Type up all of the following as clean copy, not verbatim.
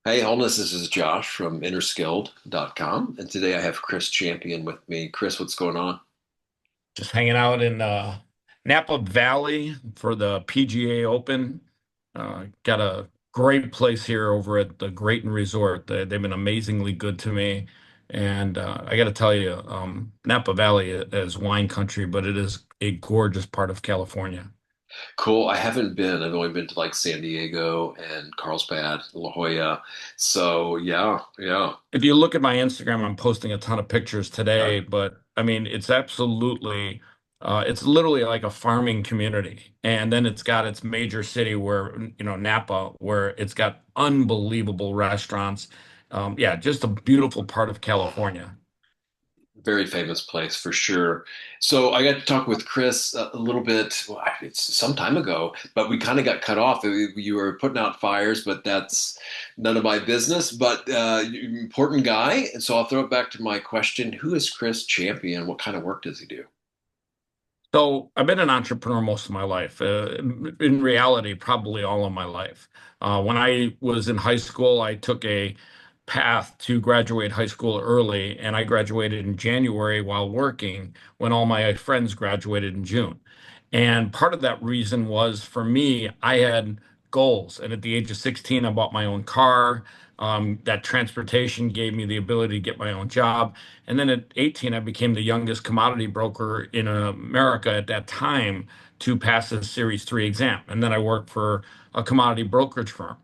Hey, Holness, this is Josh from Interskilled.com, and today I have Chris Champion with me. Chris, what's going on? Just hanging out in Napa Valley for the PGA Open. Got a great place here over at the Grayton Resort. They've been amazingly good to me. And I got to tell you, Napa Valley is wine country, but it is a gorgeous part of California. Cool. I haven't been. I've only been to like San Diego and Carlsbad, La Jolla. So yeah, yeah. If you look at my Instagram, I'm posting a ton of pictures Okay. today, but I mean, it's literally like a farming community. And then it's got its major city where, Napa, where it's got unbelievable restaurants. Yeah, just a beautiful part of California. Very famous place for sure. So I got to talk with Chris a little bit. Well, it's some time ago, but we kind of got cut off. You were putting out fires, but that's none of my business. But important guy, and so I'll throw it back to my question: Who is Chris Champion? What kind of work does he do? So I've been an entrepreneur most of my life. In reality, probably all of my life. When I was in high school, I took a path to graduate high school early, and I graduated in January while working when all my friends graduated in June. And part of that reason was for me, I had goals. And at the age of 16, I bought my own car. That transportation gave me the ability to get my own job. And then at 18, I became the youngest commodity broker in America at that time to pass the Series 3 exam. And then I worked for a commodity brokerage firm.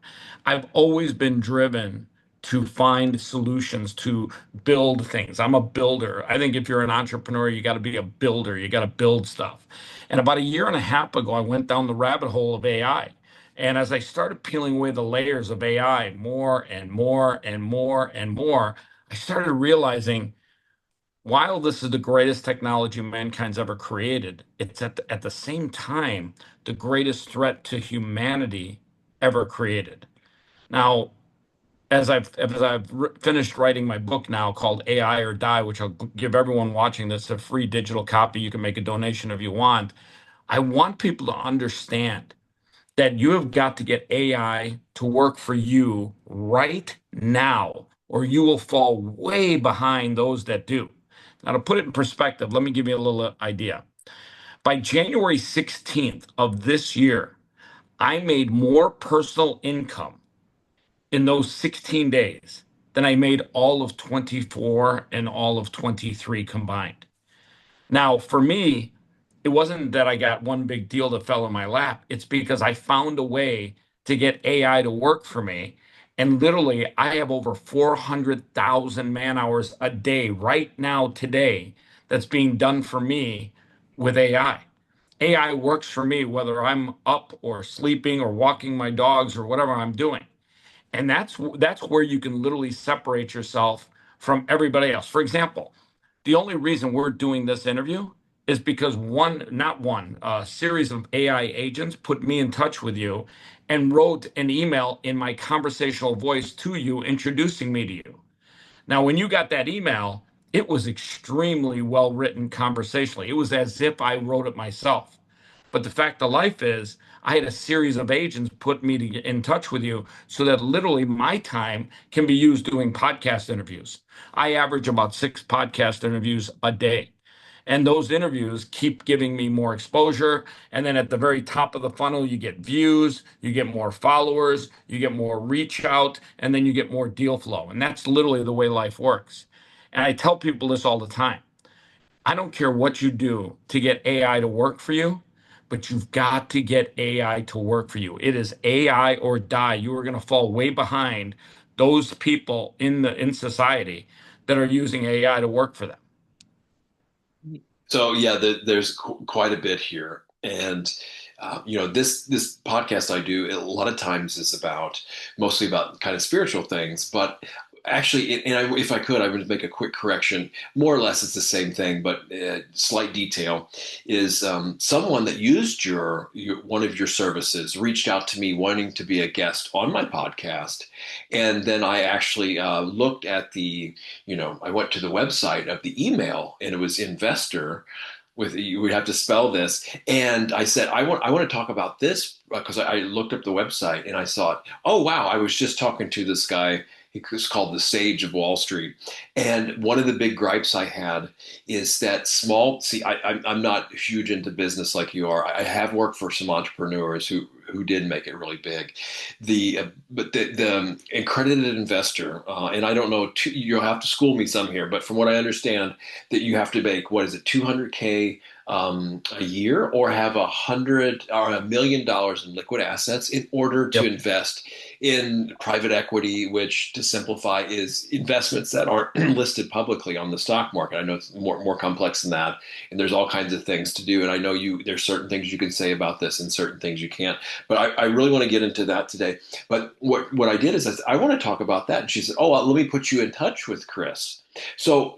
I've always been driven to find solutions to build things. I'm a builder. I think if you're an entrepreneur, you got to be a builder. You got to build stuff. And about a year and a half ago, I went down the rabbit hole of AI. And as I started peeling away the layers of AI more and more and more and more, I started realizing while this is the greatest technology mankind's ever created, it's at the same time the greatest threat to humanity ever created. Now, as I've finished writing my book now called AI or Die, which I'll give everyone watching this a free digital copy. You can make a donation if you want. I want people to understand that you have got to get AI to work for you right now, or you will fall way behind those that do. Now, to put it in perspective, let me give you a little idea. By January 16th of this year, I made more personal income in those 16 days than I made all of 24 and all of 23 combined. Now, for me, it wasn't that I got one big deal that fell in my lap. It's because I found a way to get AI to work for me. And literally, I have over 400,000 man hours a day right now, today, that's being done for me with AI. AI works for me whether I'm up or sleeping or walking my dogs or whatever I'm doing. And that's where you can literally separate yourself from everybody else. For example, the only reason we're doing this interview is because not one, a series of AI agents put me in touch with you and wrote an email in my conversational voice to you, introducing me to you. Now, when you got that email, it was extremely well written conversationally. It was as if I wrote it myself. But the fact of life is, I had a series of agents put me in touch with you so that literally my time can be used doing podcast interviews. I average about 6 podcast interviews a day. And those interviews keep giving me more exposure. And then at the very top of the funnel, you get views, you get more followers, you get more reach out, and then you get more deal flow. And that's literally the way life works. And I tell people this all the time. I don't care what you do to get AI to work for you, but you've got to get AI to work for you. It is AI or die. You are going to fall way behind those people in society that are using AI to work for them. So yeah, there's quite a bit here, and this podcast I do a lot of times is about mostly about kind of spiritual things, but actually, if I could, I would make a quick correction. More or less, it's the same thing, but slight detail is someone that used your one of your services reached out to me wanting to be a guest on my podcast, and then I actually looked at I went to the website of the email, and it was investor. we have to spell this. And I said, I want to talk about this because I looked up the website and I saw it. Oh, wow. I was just talking to this guy. He was called the Sage of Wall Street. And one of the big gripes I had is that I'm not huge into business like you are. I have worked for some entrepreneurs who did make it really big. The accredited investor, and I don't know, you'll have to school me some here, but from what I understand, that you have to make, what is it, 200K a year, or have $1 million in liquid assets in order to Yep. invest in private equity, which, to simplify, is investments that aren't listed publicly on the stock market. I know it's more complex than that, and there's all kinds of things to do. And I know there's certain things you can say about this and certain things you can't. But I really want to get into that today. But what I did is I want to talk about that. And she said, "Oh, let me put you in touch with Chris." So,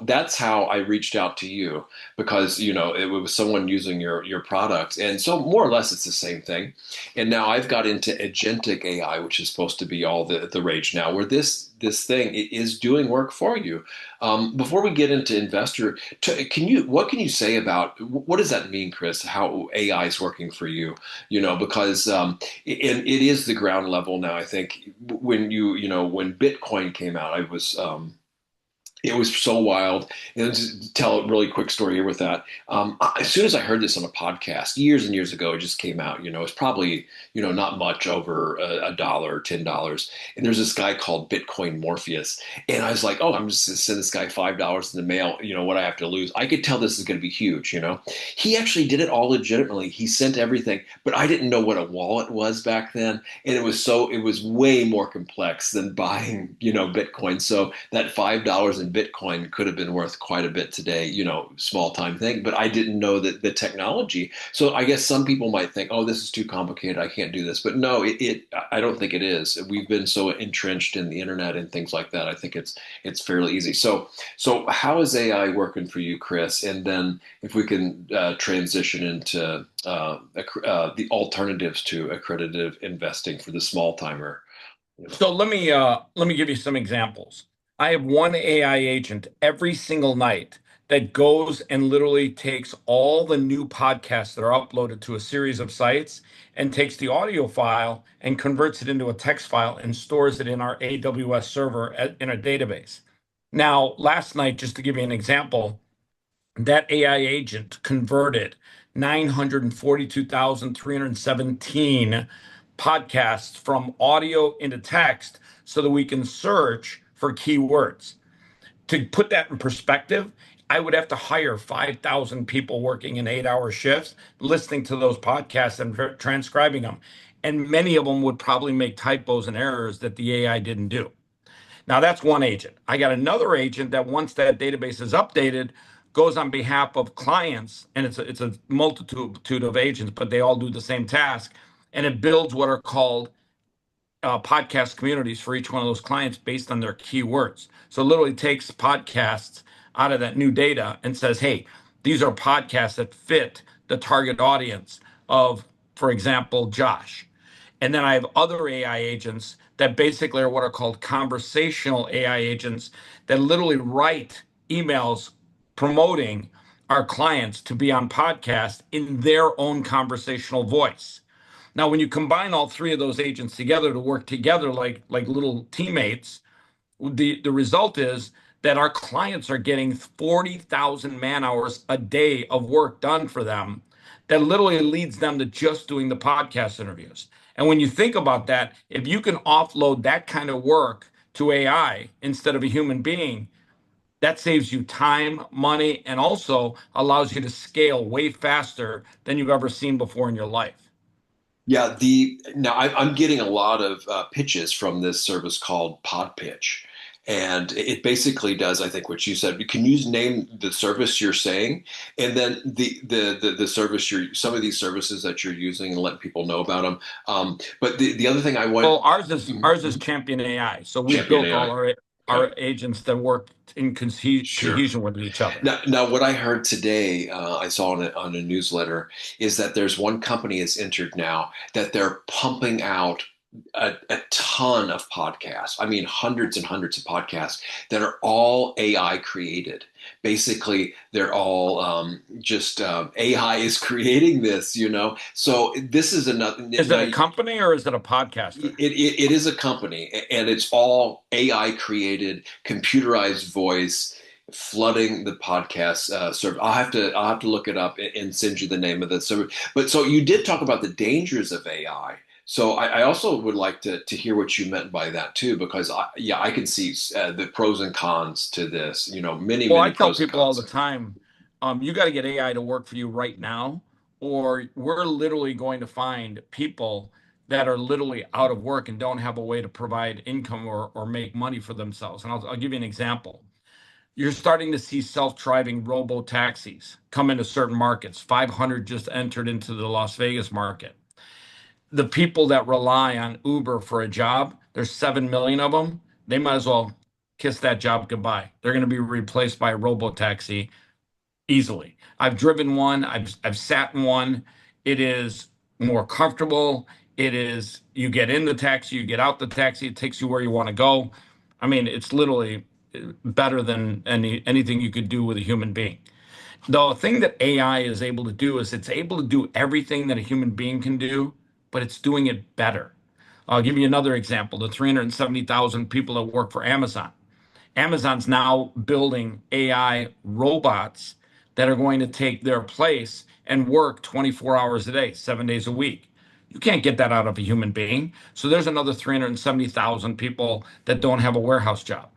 that's how I reached out to you, because, it was someone using your product. And so more or less it's the same thing. And now I've got into Agentic AI, which is supposed to be all the rage now, where this thing is doing work for you. Before we get into investor, what can you say about, what does that mean, Chris, how AI is working for you? Because it is the ground level now. I think when Bitcoin came out, it was so wild. And just to tell a really quick story here with that. As soon as I heard this on a podcast years and years ago, it just came out. It's probably not much over a dollar or $10. And there's this guy called Bitcoin Morpheus, and I was like, oh, I'm just gonna send this guy $5 in the mail. What I have to lose? I could tell this is going to be huge. He actually did it all legitimately. He sent everything, but I didn't know what a wallet was back then, and it was way more complex than buying Bitcoin. So that $5 in Bitcoin could have been worth quite a bit today, small time thing, but I didn't know that the technology. So I guess some people might think, oh, this is too complicated, I can't do this. But no, I don't think it is. We've been so entrenched in the internet and things like that. I think it's fairly easy. So how is AI working for you, Chris? And then if we can transition into the alternatives to accredited investing for the small timer. So let me give you some examples. I have one AI agent every single night that goes and literally takes all the new podcasts that are uploaded to a series of sites and takes the audio file and converts it into a text file and stores it in our AWS server in a database. Now, last night, just to give you an example, that AI agent converted 942,317 podcasts from audio into text so that we can search for keywords. To put that in perspective, I would have to hire 5,000 people working in 8-hour shifts, listening to those podcasts and transcribing them. And many of them would probably make typos and errors that the AI didn't do. Now that's one agent. I got another agent that once that database is updated, goes on behalf of clients, and it's a multitude of agents, but they all do the same task, and it builds what are called podcast communities for each one of those clients based on their keywords. So it literally takes podcasts out of that new data and says, hey, these are podcasts that fit the target audience of, for example, Josh. And then I have other AI agents that basically are what are called conversational AI agents that literally write emails promoting our clients to be on podcasts in their own conversational voice. Now, when you combine all three of those agents together to work together like little teammates, the result is that our clients are getting 40,000 man hours a day of work done for them that literally leads them to just doing the podcast interviews. And when you think about that, if you can offload that kind of work to AI instead of a human being, that saves you time, money, and also allows you to scale way faster than you've ever seen before in your life. Yeah, I'm getting a lot of pitches from this service called Podpitch, and it basically does, I think, what you said. Can you name the service you're saying, and then the service some of these services that you're using, and letting people know about them. But the other thing I want. Well, ours is Champion AI. So we Champion built all AI. our agents that work in Sure. cohesion with each other. Now, what I heard today, I saw on a newsletter, is that there's one company that's entered now that they're pumping out a ton of podcasts. I mean, hundreds and hundreds of podcasts that are all AI created. Basically, they're all just AI is creating this, you know. So this is another. Is it Now, a company or is it a podcaster? it is a company, and it's all AI created, computerized voice flooding the podcast server. I'll have to look it up and send you the name of the server. But so you did talk about the dangers of AI. So I also would like to hear what you meant by that too, because yeah, I can see the pros and cons to this. You know, many Well, I many tell pros and people all cons. the time, you got to get AI to work for you right now, or we're literally going to find people that are literally out of work and don't have a way to provide income or make money for themselves. And I'll give you an example. You're starting to see self-driving robo taxis come into certain markets. 500 just entered into the Las Vegas market. The people that rely on Uber for a job, there's 7 million of them. They might as well kiss that job goodbye. They're going to be replaced by a robo taxi easily. I've driven one, I've sat in one. It is more comfortable. It is, you get in the taxi, you get out the taxi, it takes you where you want to go. I mean, it's literally better than anything you could do with a human being. The thing that AI is able to do is it's able to do everything that a human being can do, but it's doing it better. I'll give you another example. The 370,000 people that work for Amazon. Amazon's now building AI robots that are going to take their place and work 24 hours a day, 7 days a week. You can't get that out of a human being. So there's another 370,000 people that don't have a warehouse job.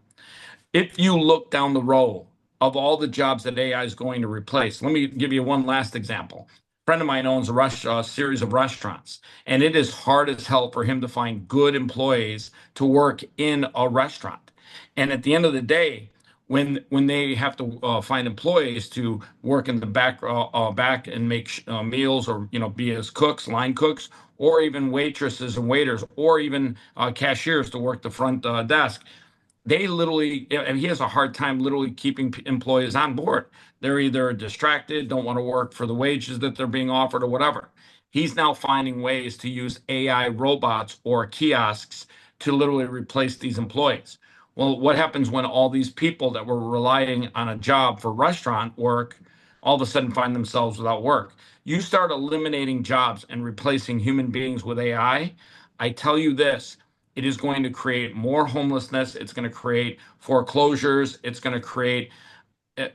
If you look down the row of all the jobs that AI is going to replace, let me give you one last example. A friend of mine owns a series of restaurants, and it is hard as hell for him to find good employees to work in a restaurant. And at the end of the day, when they have to find employees to work in the back and make meals, or be as cooks, line cooks, or even waitresses and waiters, or even cashiers to work the front desk, they literally, and he has a hard time literally keeping employees on board. They're either distracted, don't want to work for the wages that they're being offered, or whatever. He's now finding ways to use AI robots or kiosks to literally replace these employees. Well, what happens when all these people that were relying on a job for restaurant work all of a sudden find themselves without work? You start eliminating jobs and replacing human beings with AI. I tell you this, it is going to create more homelessness. It's going to create foreclosures. It's going to create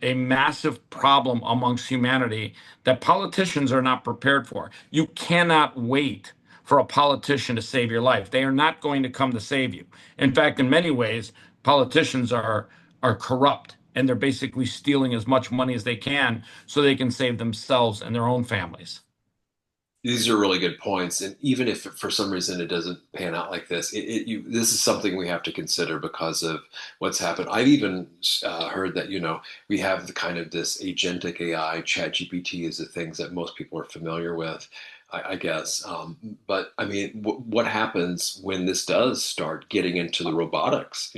a massive problem amongst humanity that politicians are not prepared for. You cannot wait for a politician to save your life. They are not going to come to save you. In fact, in many ways, politicians are corrupt, and they're basically stealing as much money as they can so they can save themselves and their own families. These are really good points, and even if for some reason it doesn't pan out like this, this is something we have to consider because of what's happened. I've even heard that we have the kind of this agentic AI. ChatGPT is the things that most people are familiar with, I guess. But I mean, what happens when this does start getting into the robotics?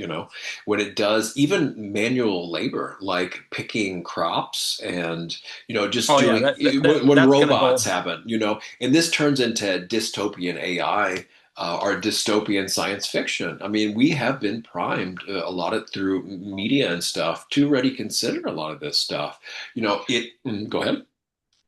When it does even manual labor, like picking crops and just Oh yeah, doing when that's going to robots go. happen, and this turns into dystopian AI or dystopian science fiction. I mean, we have been primed a lot of through media and stuff to already consider a lot of this stuff. Go ahead.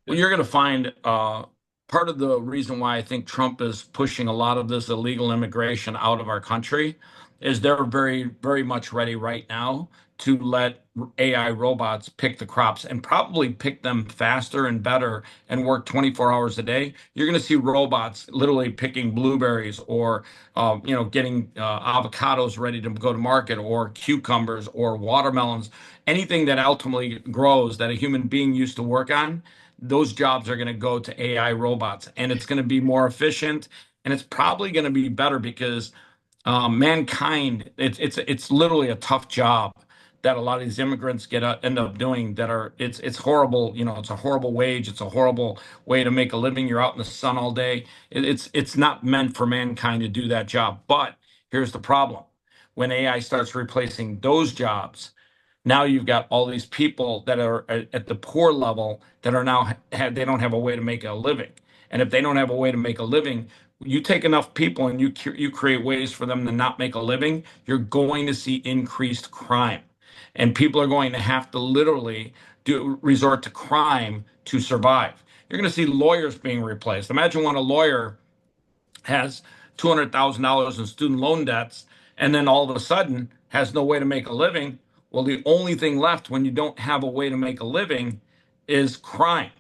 Well, you're going to find part of the reason why I think Trump is pushing a lot of this illegal immigration out of our country is they're very, very much ready right now to let AI robots pick the crops, and probably pick them faster and better and work 24 hours a day. You're going to see robots literally picking blueberries, or getting avocados ready to go to market, or cucumbers, or watermelons, anything that ultimately grows that a human being used to work on. Those jobs are going to go to AI robots, and it's going to be more efficient, and it's probably going to be better because mankind, it's literally a tough job that a lot of these immigrants end up doing, that are, it's horrible. It's a horrible wage. It's a horrible way to make a living. You're out in the sun all day. It's not meant for mankind to do that job. But here's the problem. When AI starts replacing those jobs, now you've got all these people that are at the poor level that are now they don't have a way to make a living. And if they don't have a way to make a living, You take enough people and you create ways for them to not make a living, you're going to see increased crime. And people are going to have to literally resort to crime to survive. You're going to see lawyers being replaced. Imagine when a lawyer has $200,000 in student loan debts and then all of a sudden has no way to make a living. Well, the only thing left when you don't have a way to make a living is crime.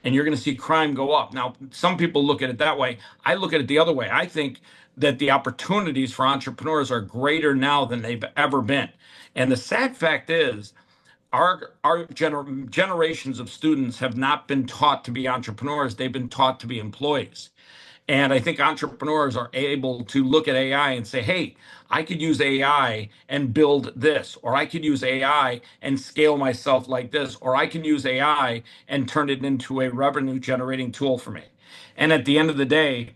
And you're going to see crime go up. Now, some people look at it that way. I look at it the other way. I think that the opportunities for entrepreneurs are greater now than they've ever been. And the sad fact is, generations of students have not been taught to be entrepreneurs. They've been taught to be employees. And I think entrepreneurs are able to look at AI and say, hey, I could use AI and build this, or I could use AI and scale myself like this, or I can use AI and turn it into a revenue generating tool for me. And at the end of the day,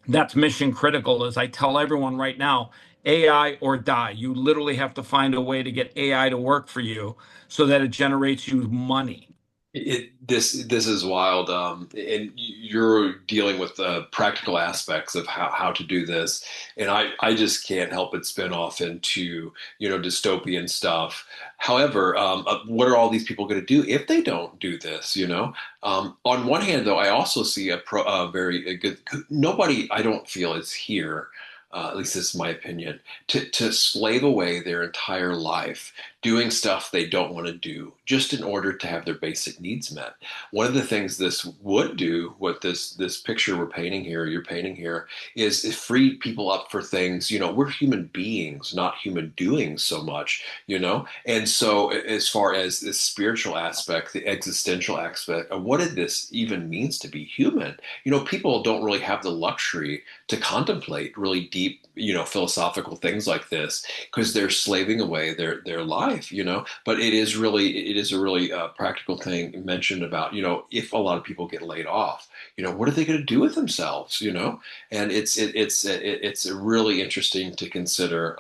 that's mission critical. As I tell everyone right now, AI or die. You literally have to find a way to get AI to work for you so that it generates you money. This is wild, and you're dealing with the practical aspects of how to do this, and I just can't help but spin off into dystopian stuff. However, what are all these people going to do if they don't do this? On one hand, though, I also see a very good. Nobody I don't feel is here. At least this is my opinion, to slave away their entire life doing stuff they don't want to do just in order to have their basic needs met. One of the things this would do, what this picture you're painting here, is free people up for things. We're human beings, not human doings so much. And so as far as the spiritual aspect, the existential aspect of what did this even means to be human, people don't really have the luxury to contemplate really deep, philosophical things like this because they're slaving away their life, But it is a really practical thing mentioned about, if a lot of people get laid off, what are they going to do with themselves, And it's really interesting to consider.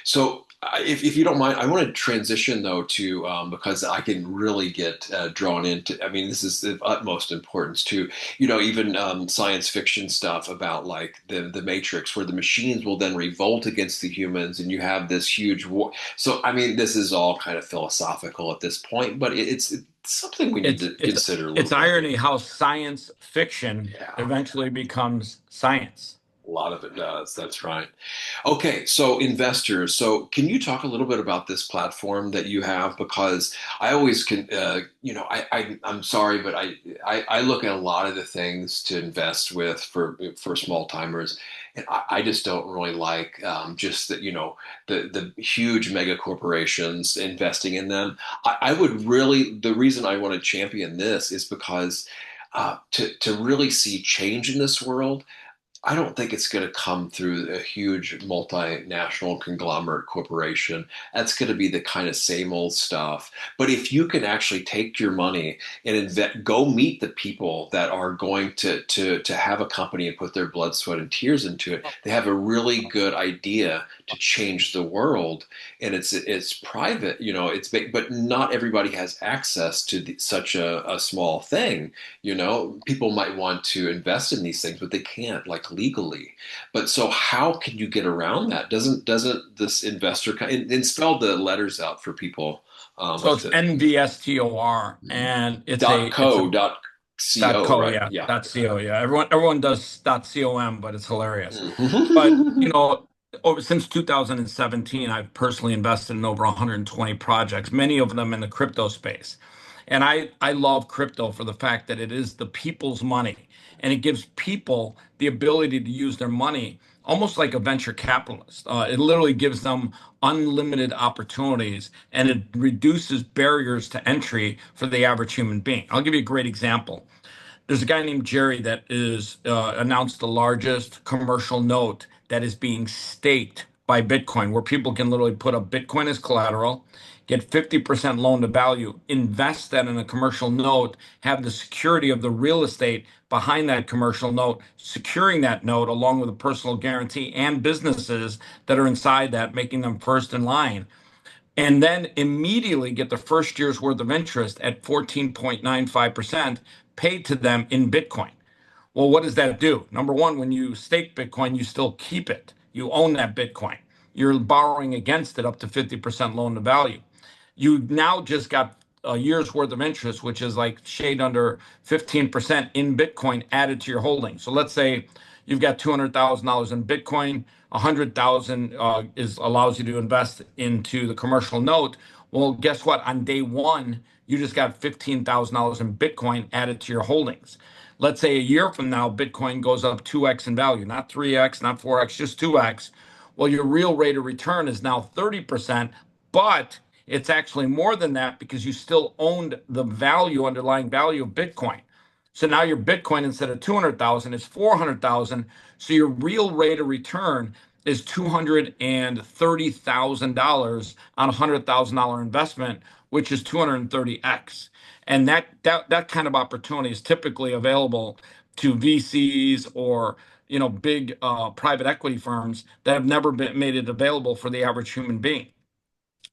So if you don't mind, I want to transition though to because I can really get drawn into. I mean, this is of utmost importance to even science fiction stuff about like the Matrix, where the machines will then revolt against the humans, and you have this huge war. So I mean, this is all kind of philosophical at this point, but it's something we need It's to it's consider a little it's bit. irony how science fiction Yeah. eventually becomes science. A lot of it does. That's right. Okay, so investors. So can you talk a little bit about this platform that you have? Because I always can, I'm sorry, but I look at a lot of the things to invest with for small timers, and I just don't really like just that, the huge mega corporations investing in them. I would really, the reason I want to champion this is because to really see change in this world. I don't think it's going to come through a huge multinational conglomerate corporation. That's going to be the kind of same old stuff. But if you can actually take your money and go meet the people that are going to have a company and put their blood, sweat, and tears into it, they have a really good idea to change the world, and it's private. It's big, but not everybody has access to such a small thing. People might want to invest in these things, but they can't like legally. But so how can you get around that? Doesn't this investor and spell the letters out for people So it's to NVSTOR, and it's a .co, .co, right? yeah, Yeah. .co, yeah. Everyone does .com, but it's hilarious. But Mhm. since 2017, I've personally invested in over 120 projects, many of them in the crypto space. And I love crypto for the fact that it is the people's money, and it gives people the ability to use their money almost like a venture capitalist. It literally gives them unlimited opportunities, and it reduces barriers to entry for the average human being. I'll give you a great example. There's a guy named Jerry that is announced the largest commercial note that is being staked by Bitcoin, where people can literally put up Bitcoin as collateral, get 50% loan to value, invest that in a commercial note, have the security of the real estate behind that commercial note, securing that note along with a personal guarantee and businesses that are inside that, making them first in line, and then immediately get the first year's worth of interest at 14.95% paid to them in Bitcoin. Well, what does that do? Number one, when you stake Bitcoin, you still keep it. You own that Bitcoin. You're borrowing against it up to 50% loan to value. You now just got a year's worth of interest, which is like shade under 15% in Bitcoin added to your holding. So let's say you've got $200,000 in Bitcoin, 100,000 is allows you to invest into the commercial note. Well, guess what? On day one, you just got $15,000 in Bitcoin added to your holdings. Let's say a year from now, Bitcoin goes up 2x in value, not 3x, not 4x, just 2x. Well, your real rate of return is now 30%, but it's actually more than that because you still owned the value, underlying value of Bitcoin. So now your Bitcoin instead of 200,000 is 400,000. So your real rate of return is $230,000 on a $100,000 investment, which is 230x. And that kind of opportunity is typically available to VCs or big private equity firms that have never been made it available for the average human being.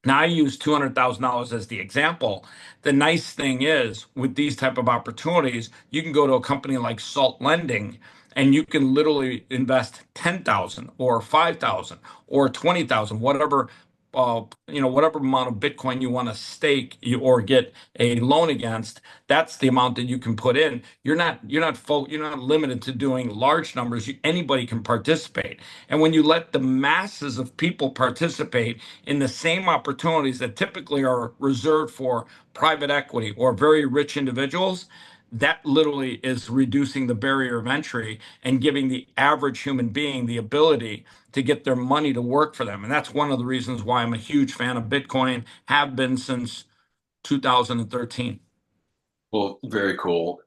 Now I use $200,000 as the example. The nice thing is with these type of opportunities, you can go to a company like Salt Lending and you can literally invest 10,000 or 5,000 or 20,000, whatever amount of Bitcoin you want to stake or get a loan against. That's the amount that you can put in. You're not limited to doing large numbers. Anybody can participate. And when you let the masses of people participate in the same opportunities that typically are reserved for private equity or very rich individuals, that literally is reducing the barrier of entry and giving the average human being the ability to get their money to work for them. And that's one of the reasons why I'm a huge fan of Bitcoin, have been since 2013. Well, very cool.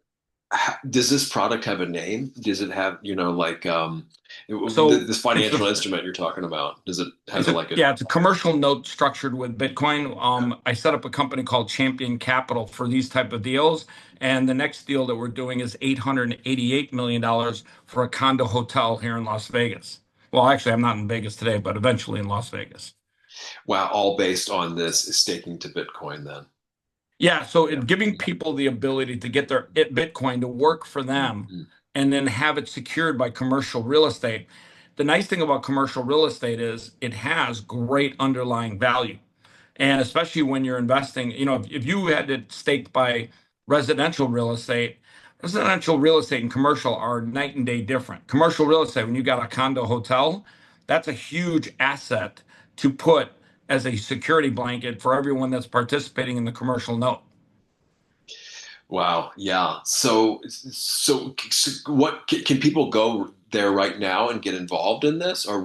Does this product have a name? Does it have, like So this it's financial the instrument you're talking about? Does it has It's it a like a yeah, it's a commercial note structured with Bitcoin. I set up a company called Champion Capital for these type of deals, and the next deal that we're doing is $888 million for a condo hotel here in Las Vegas. Well, actually, I'm not in Vegas today, but eventually in Las Vegas. wow, all based on this staking to Bitcoin then? Yeah, so Yeah. giving people the ability to get their Bitcoin to work for them Mhm. and then have it secured by commercial real estate. The nice thing about commercial real estate is it has great underlying value. And especially when you're investing, if you had it staked by residential real estate and commercial are night and day different. Commercial real estate, when you got a condo hotel, that's a huge asset to put as a security blanket for everyone that's participating in the commercial note. Wow, yeah. So what can people go there right now and get involved in this, or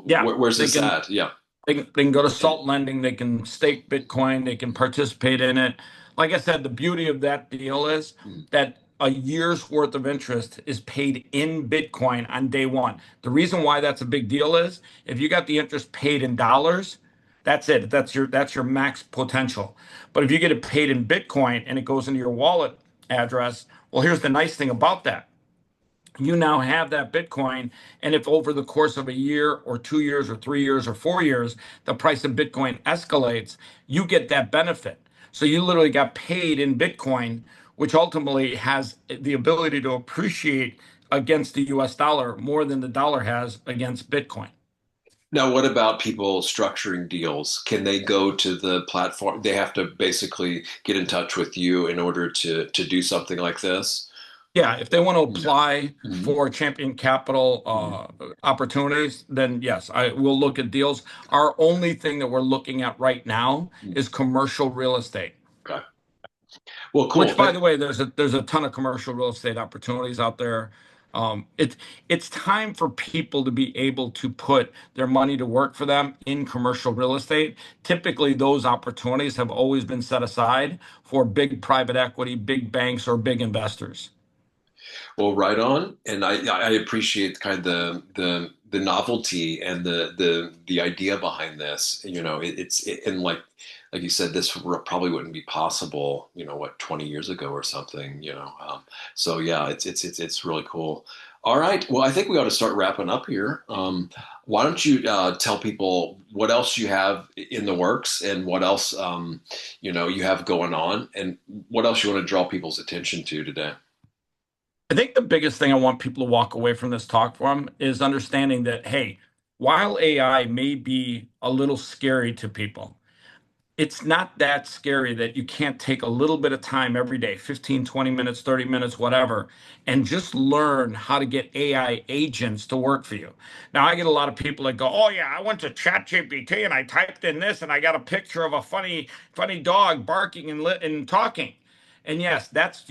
Yeah, where's they this can at? Yeah. they can go to Salt Lending, they can stake Bitcoin, they can participate in it. Like I said, the beauty of that deal is Mhm. that a year's worth of interest is paid in Bitcoin on day one. The reason why that's a big deal is if you got the interest paid in dollars, that's it. That's your max potential. But if you get it paid in Bitcoin and it goes into your wallet address, well, here's the nice thing about that. You now have that Bitcoin. And if over the course of a year or 2 years or 3 years or 4 years, the price of Bitcoin escalates, you get that benefit. So you literally got paid in Bitcoin, which ultimately has the ability to appreciate against the US dollar more than the dollar has against Bitcoin. Now, what about people structuring deals? Can they go to the platform? They have to basically get in touch with you in order to do something like this? Yeah, if they want to Yeah. apply Mhm. for Champion Capital Mhm. opportunities, then yes, I will look at deals. Our only thing that we're looking at right now Mhm. is commercial real estate. Okay. Well, Which, cool. by the way, there's a ton of commercial real estate opportunities out there. It's time for people to be able to put their money to work for them in commercial real estate. Typically, those opportunities have always been set aside for big private equity, big banks, or big investors. Well, right on. And I appreciate kind of the novelty and the idea behind this. And like you said, this probably wouldn't be possible, 20 years ago or something. So yeah, it's really cool. All right. Well, I think we ought to start wrapping up here. Why don't you tell people what else you have in the works and what else you have going on and what else you want to draw people's attention to today? I think the biggest thing I want people to walk away from this talk from is understanding that, hey, while AI may be a little scary to people, it's not that scary that you can't take a little bit of time every day, 15, 20 minutes, 30 minutes, whatever, and just learn how to get AI agents to work for you. Now, I get a lot of people that go, "Oh yeah, I went to ChatGPT and I typed in this and I got a picture of a funny dog barking and talking." And yes, that's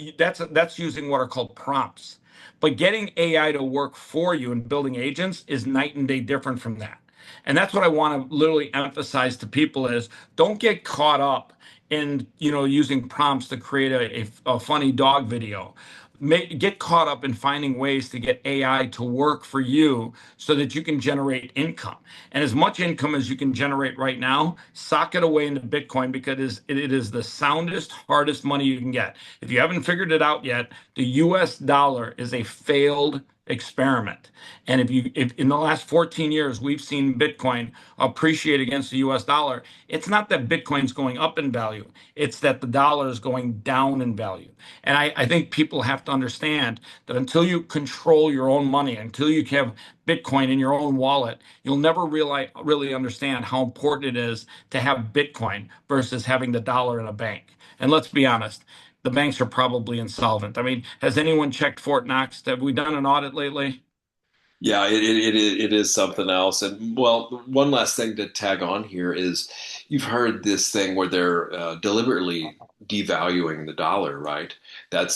using what are called prompts. But getting AI to work for you and building agents is night and day different from that. And that's what I want to literally emphasize to people is don't get caught up in using prompts to create a funny dog video. Get caught up in finding ways to get AI to work for you so that you can generate income. And as much income as you can generate right now, sock it away into Bitcoin because it is the soundest, hardest money you can get. If you haven't figured it out yet, the US dollar is a failed experiment. And if in the last 14 years we've seen Bitcoin appreciate against the US dollar, it's not that Bitcoin's going up in value, it's that the dollar is going down in value. And I think people have to understand that until you control your own money, until you have Bitcoin in your own wallet, you'll never really understand how important it is to have Bitcoin versus having the dollar in a bank. And let's be honest, the banks are probably insolvent. I mean, has anyone checked Fort Knox? Have we done an audit lately? Yeah, it is something else. And well, one last thing to tag on here is you've heard this thing where they're deliberately devaluing the dollar, right?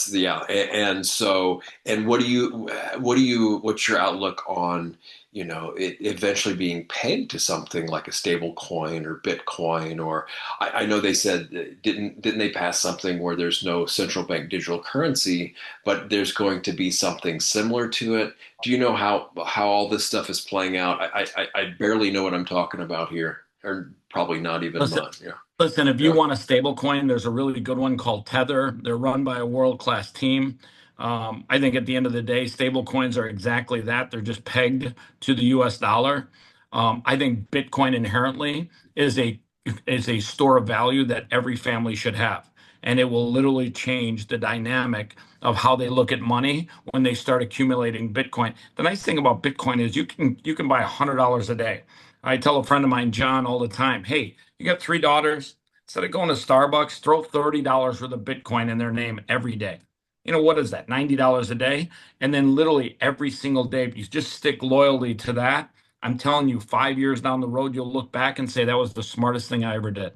Yeah. And so, and what's your outlook on, it eventually being pegged to something like a stable coin or Bitcoin, or I know they said, didn't they pass something where there's no central bank digital currency, but there's going to be something similar to it? Do you know how all this stuff is playing out? I barely know what I'm talking about here, or probably not even Listen, much. Yeah, listen, if you yeah. want a stable coin, there's a really good one called Tether. They're run by a world-class team. I think at the end of the day, stable coins are exactly that. They're just pegged to the US dollar. I think Bitcoin inherently is a store of value that every family should have. And it will literally change the dynamic of how they look at money when they start accumulating Bitcoin. The nice thing about Bitcoin is you can buy $100 a day. I tell a friend of mine, John, all the time, hey, you got three daughters. Instead of going to Starbucks, throw $30 worth of Bitcoin in their name every day. You know, what is that? $90 a day. And then literally every single day, if you just stick loyally to that, I'm telling you, 5 years down the road, you'll look back and say that was the smartest thing I ever did.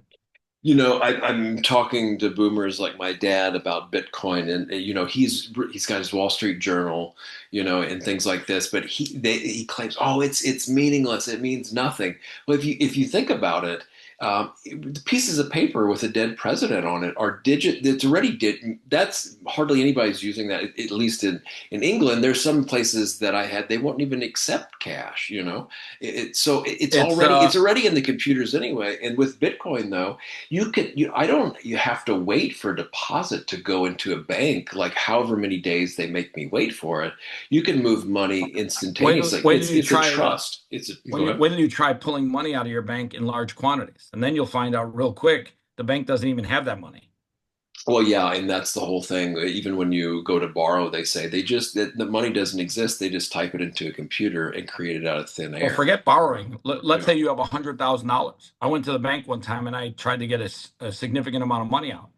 I'm talking to boomers like my dad about Bitcoin, and he's got his Wall Street Journal, and things like this. But he claims, oh, it's meaningless. It means nothing. Well, if you think about it, the pieces of paper with a dead president on it are digit. It's already That's hardly anybody's using that. At least in England, there's some places that I had they won't even accept cash. So It's it's already in the computers anyway. And with Bitcoin though. You have to wait for a deposit to go into a bank, like however many days they make me wait for it. You can move money wait, instantaneously. wait till It's you it's a try trust. Go ahead. wait till you try pulling money out of your bank in large quantities, and then you'll find out real quick the bank doesn't even have that money. Well, yeah, and that's the whole thing. Even when you go to borrow, they say the money doesn't exist. They just type it into a computer and create it out of thin Well, air. forget borrowing. Let's Yeah. say you have $100,000. I went to the bank one time and I tried to get a significant amount of money out.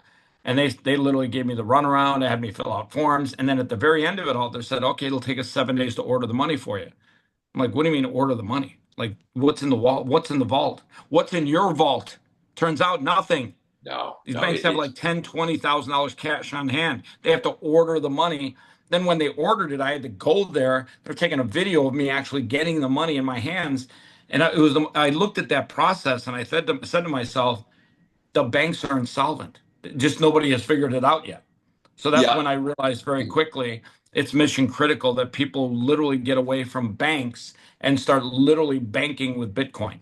And they literally gave me the runaround. They had me fill out forms. And then at the very end of it all, they said, okay, it'll take us 7 days to order the money for you. I'm like, what do you mean order the money? Like, what's in the wall? What's in the vault? What's in your vault? Turns out nothing. No, These no, banks have like $10,000, $20,000 cash on hand. They have to order the money. Then when they ordered it, I had to go there. They're taking a video of me actually getting the money in my hands. And I looked at that process and I said to myself, the banks are insolvent. Just nobody has figured it out yet. So that's yeah. when I realized very quickly it's mission critical that people literally get away from banks and start literally banking with Bitcoin.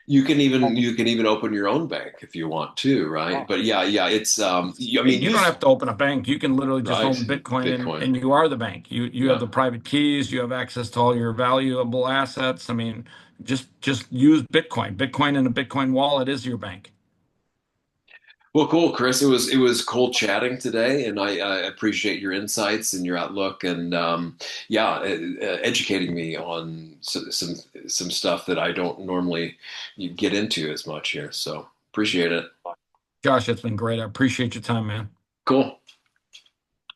You can even open your own bank if you want to, right? But yeah, yeah, it's I mean You don't use have to open a bank. You can literally just right own Bitcoin Bitcoin. and you are the bank. You have Yeah. the private keys, you have access to all your valuable assets. I mean, just use Bitcoin. Bitcoin and a Bitcoin wallet is your bank. Well, cool, Chris. It was cool chatting today, and I appreciate your insights and your outlook, and yeah, educating me on some stuff that I don't normally get into as much here. So appreciate it. Josh, it's been great. I appreciate your time, man. Cool.